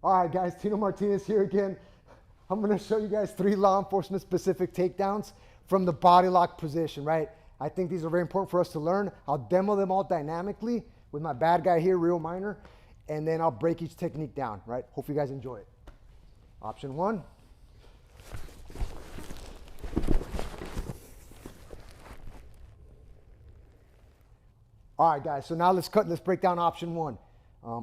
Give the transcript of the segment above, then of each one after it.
All right, guys, Tino Martinez here again. I'm gonna show you guys 3 law enforcement specific takedowns from the body lock position, right? I think these are very important for us to learn. I'll demo them all dynamically with my bad guy here, Real Minor, and then I'll break each technique down, right? Hope you guys enjoy it. Option 1. All right, guys, so now let's break down option 1.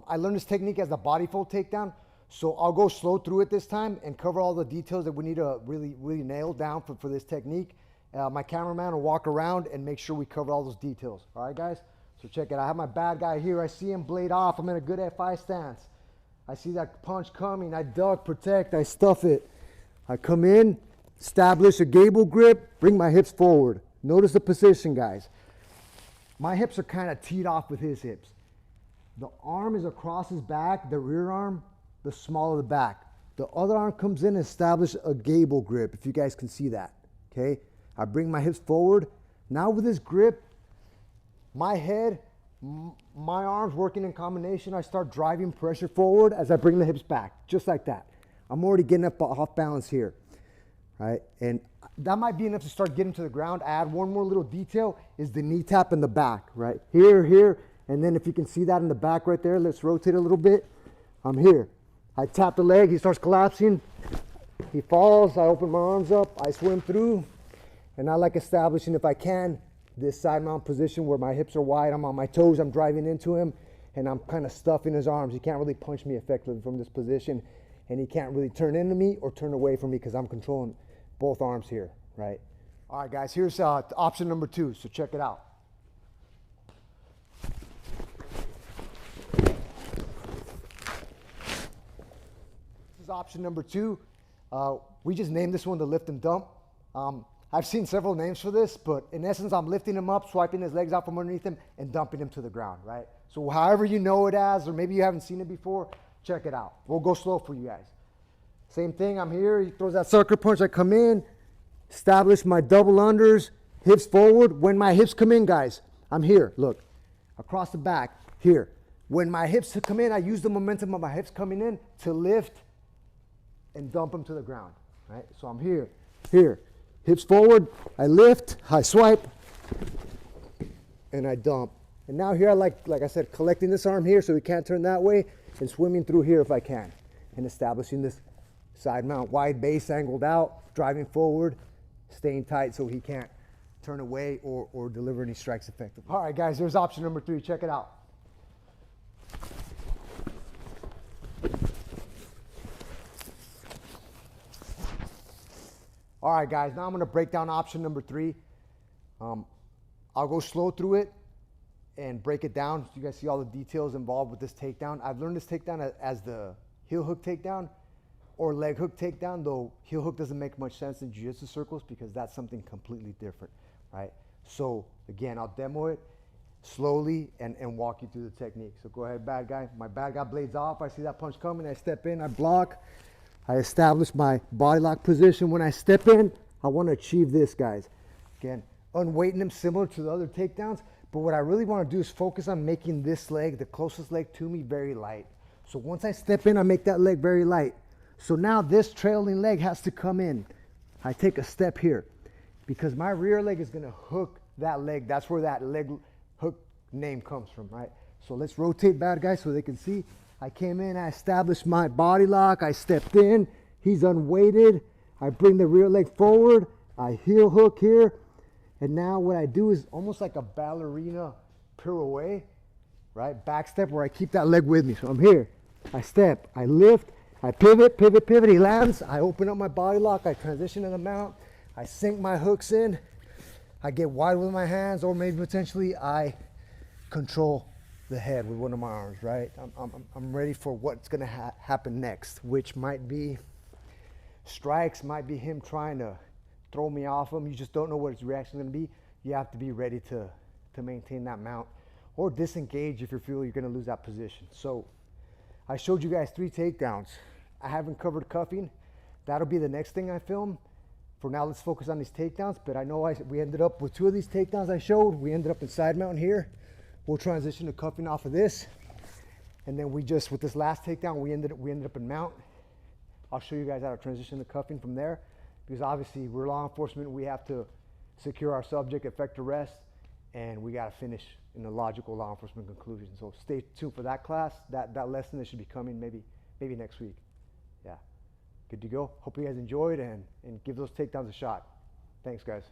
I learned this technique as the body fold takedown, so I'll go slow through it this time and cover all the details that we need to really nail down for this technique. My cameraman will walk around and make sure we cover all those details. All right, guys? So check it out. I have my bad guy here. I see him blade off. I'm in a good F5 stance. I see that punch coming. I duck, protect, I stuff it. I come in, establish a gable grip, bring my hips forward. Notice the position, guys. My hips are kind of teed off with his hips. The arm is across his back, the rear arm, the small of the back. The other arm comes in and establishes a gable grip, if you guys can see that, okay? I bring my hips forward. Now with this grip, my head, my arms working in combination, I start driving pressure forward as I bring the hips back, just like that. I'm already getting up off balance here, right? And that might be enough to start getting to the ground. I add one more little detail is the knee tap in the back, right? Here, and then if you can see that in the back right there, let's rotate a little bit. I'm here. I tap the leg, he starts collapsing. He falls, I open my arms up, I swim through, and I like establishing, if I can, this side mount position where my hips are wide, I'm on my toes, I'm driving into him, and I'm kind of stuffing his arms. He can't really punch me effectively from this position, and he can't really turn into me or turn away from me because I'm controlling both arms here, right? All right, guys, here's option number 2, so check it out. This is option number 2. We just named this one the lift and dump. I've seen several names for this, but in essence, I'm lifting him up, swiping his legs out from underneath him, and dumping him to the ground, right? So however you know it as, or maybe you haven't seen it before, check it out. We'll go slow for you guys. Same thing, I'm here, he throws that sucker punch, I come in, establish my double unders, hips forward. When my hips come in, guys, I'm here, look, across the back, here. When my hips come in, I use the momentum of my hips coming in to lift and dump them to the ground, right? So I'm here, hips forward, I lift, I swipe, and I dump. And now here, like I said, collecting this arm here so he can't turn that way, and swimming through here if I can, and establishing this side mount, wide base angled out, driving forward, staying tight so he can't turn away or deliver any strikes effectively. All right, guys, there's option number 3. Check it out. All right, guys, now I'm going to break down option number 3. I'll go slow through it and break it down so you guys see all the details involved with this takedown. I've learned this takedown as the heel hook takedown or leg hook takedown, though heel hook doesn't make much sense in jiu-jitsu circles because that's something completely different, right? So again, I'll demo it slowly and walk you through the technique. So go ahead, bad guy. My bad guy blades off. I see that punch coming. I step in, I block. I establish my body lock position. When I step in, I want to achieve this, guys. Again, unweighting him similar to the other takedowns, but what I really want to do is focus on making this leg, the closest leg to me, very light. So once I step in, I make that leg very light. So now this trailing leg has to come in. I take a step here because my rear leg is going to hook that leg. That's where that leg hook name comes from, right? So let's rotate, bad guy, so they can see. I came in, I established my body lock, I stepped in, he's unweighted, I bring the rear leg forward, I heel hook here, and now what I do is almost like a ballerina pirouette, right? Back step where I keep that leg with me. So I'm here, I step, I lift, I pivot, he lands, I open up my body lock, I transition to the mount, I sink my hooks in, I get wide with my hands, or maybe potentially I control the head with one of my arms, right? I'm ready for what's gonna happen next, which might be strikes, might be him trying to throw me off him. You just don't know what his reaction is gonna be. You have to be ready to maintain that mount or disengage if you feel you're gonna lose that position. So I showed you guys 3 takedowns. I haven't covered cuffing. That'll be the next thing I film. For now, let's focus on these takedowns, but I know we ended up with 2 of these takedowns I showed. We ended up in side mount here. We'll transition to cuffing off of this. And then we just, with this last takedown, we ended up in mount. I'll show you guys how to transition to cuffing from there, because obviously we're law enforcement. We have to secure our subject, effect arrest, and we got to finish in a logical law enforcement conclusion. So stay tuned for that class. That lesson that should be coming maybe next week. Yeah, good to go. Hope you guys enjoyed and give those takedowns a shot. Thanks, guys.